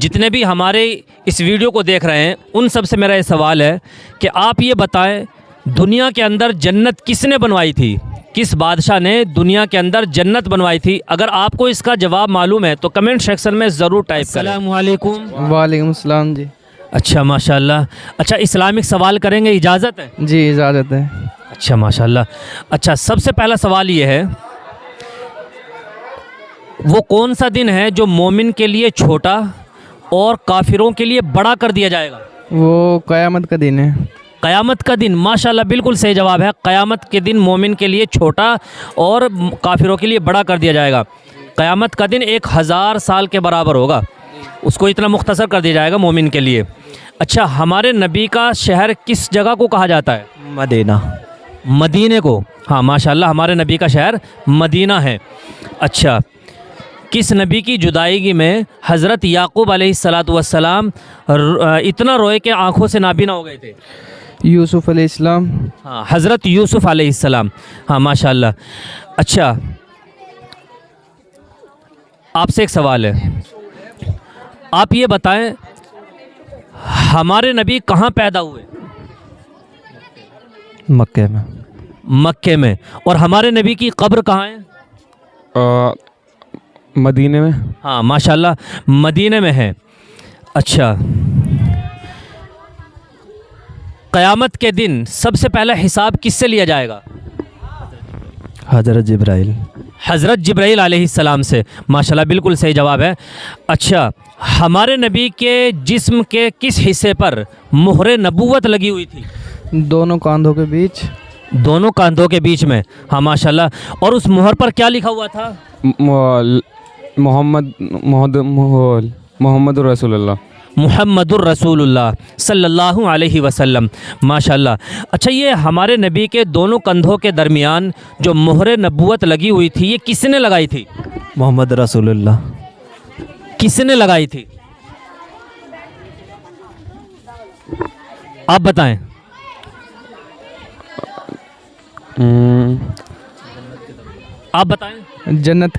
जितने भी हमारे इस वीडियो को देख रहे हैं उन सब से मेरा ये सवाल है कि आप ये बताएं, दुनिया के अंदर जन्नत किसने बनवाई थी? किस बादशाह ने दुनिया के अंदर जन्नत बनवाई थी? अगर आपको इसका जवाब मालूम है तो कमेंट सेक्शन में ज़रूर टाइप करें। अस्सलामु अलैकुम। वालेकुम सलाम जी। अच्छा माशाल्लाह। अच्छा, इस्लामिक सवाल करेंगे, इजाज़त है? जी इजाज़त है। अच्छा माशाल्लाह। अच्छा, सबसे पहला सवाल ये है, वो कौन सा दिन है जो मोमिन के लिए छोटा और काफिरों के लिए बड़ा कर दिया जाएगा? वो क़यामत का दिन है। क़यामत का दिन, माशाल्लाह बिल्कुल सही जवाब है। क़यामत के दिन मोमिन के लिए छोटा और काफिरों के लिए बड़ा कर दिया जाएगा। क़यामत का दिन 1000 साल के बराबर होगा, उसको इतना मुख्तसर कर दिया जाएगा मोमिन के लिए। अच्छा, हमारे नबी का शहर किस जगह को कहा जाता है? मदीना। मदीने को। हाँ माशाल्लाह, हमारे नबी का शहर मदीना है। अच्छा, किस नबी की जुदाईगी में हज़रत याकूब अलैहिस्सलातु वस्सलाम इतना रोए कि आँखों से नाबीना हो गए थे? यूसुफ अलैहिस्सलाम। हाँ, हज़रत यूसुफ अलैहिस्सलाम। हाँ माशाल्लाह। अच्छा, आपसे एक सवाल है, आप ये बताएं, हमारे नबी कहाँ पैदा हुए? मक्के में। मक्के में। और हमारे नबी की कब्र कहाँ है? मदीने में। हाँ माशाल्लाह, मदीने में है। अच्छा, क़यामत के दिन सबसे पहला हिसाब किससे लिया जाएगा? हज़रत जिब्राइल। हज़रत जिब्राइल अलैहिस्सलाम से। माशाल्लाह बिल्कुल सही जवाब है। अच्छा, हमारे नबी के जिस्म के किस हिस्से पर मुहरे नबूवत लगी हुई थी? दोनों कांधों के बीच। दोनों कांधों के बीच में। हाँ माशाल्लाह। और उस मुहर पर क्या लिखा हुआ था? मोहम्मद रसूलुल्लाह। मुहम्मदुर रसूलुल्लाह सल्लल्लाहु अलैहि वसल्लम। माशाल्लाह। अच्छा, ये हमारे नबी के दोनों कंधों के दरमियान जो मुहरे नबूवत लगी हुई थी, ये किसने लगाई थी? मोहम्मद रसूलुल्लाह। किसने लगाई थी? आप बताएं। आप बताएं। जन्नत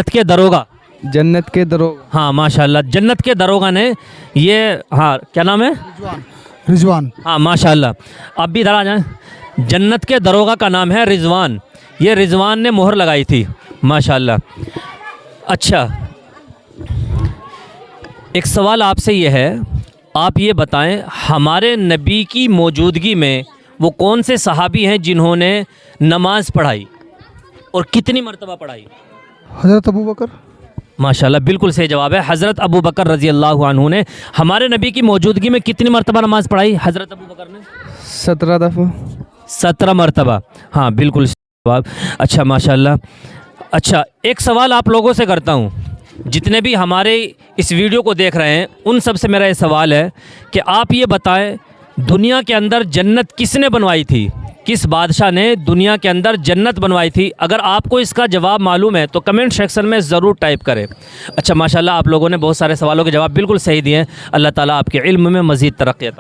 के दरोगा। जन्नत के दरोगा। हाँ माशाल्लाह, जन्नत के दरोगा ने ये, हाँ क्या नाम है? रिजवान। हाँ माशाल्लाह। आप भी इधर आ जाएं। जन्नत के दरोगा का नाम है रिजवान। ये रिजवान ने मोहर लगाई थी। माशाल्लाह। अच्छा, एक सवाल आपसे ये है, आप ये बताएं, हमारे नबी की मौजूदगी में वो कौन से सहाबी हैं जिन्होंने नमाज पढ़ाई और कितनी मरतबा पढ़ाई? हज़रत अबू बकर। माशाल्लाह बिल्कुल सही जवाब है। हज़रत अबू बकर रज़ी अल्लाह अन्हु ने हमारे नबी की मौजूदगी में कितनी मरतबा नमाज़ पढ़ाई? हज़रत अबू बकर ने 17 दफ़ा। 17 मरतबा। हाँ बिल्कुल जवाब। अच्छा माशाल्लाह। अच्छा, एक सवाल आप लोगों से करता हूँ, जितने भी हमारे इस वीडियो को देख रहे हैं उन सब से मेरा ये सवाल है कि आप ये बताएं, दुनिया के अंदर जन्नत किसने बनवाई थी? किस बादशाह ने दुनिया के अंदर जन्नत बनवाई थी? अगर आपको इसका जवाब मालूम है तो कमेंट सेक्शन में ज़रूर टाइप करें। अच्छा माशाल्लाह, आप लोगों ने बहुत सारे सवालों के जवाब बिल्कुल सही दिए हैं। अल्लाह ताला आपके इल्म में मज़ीद तरक्की अता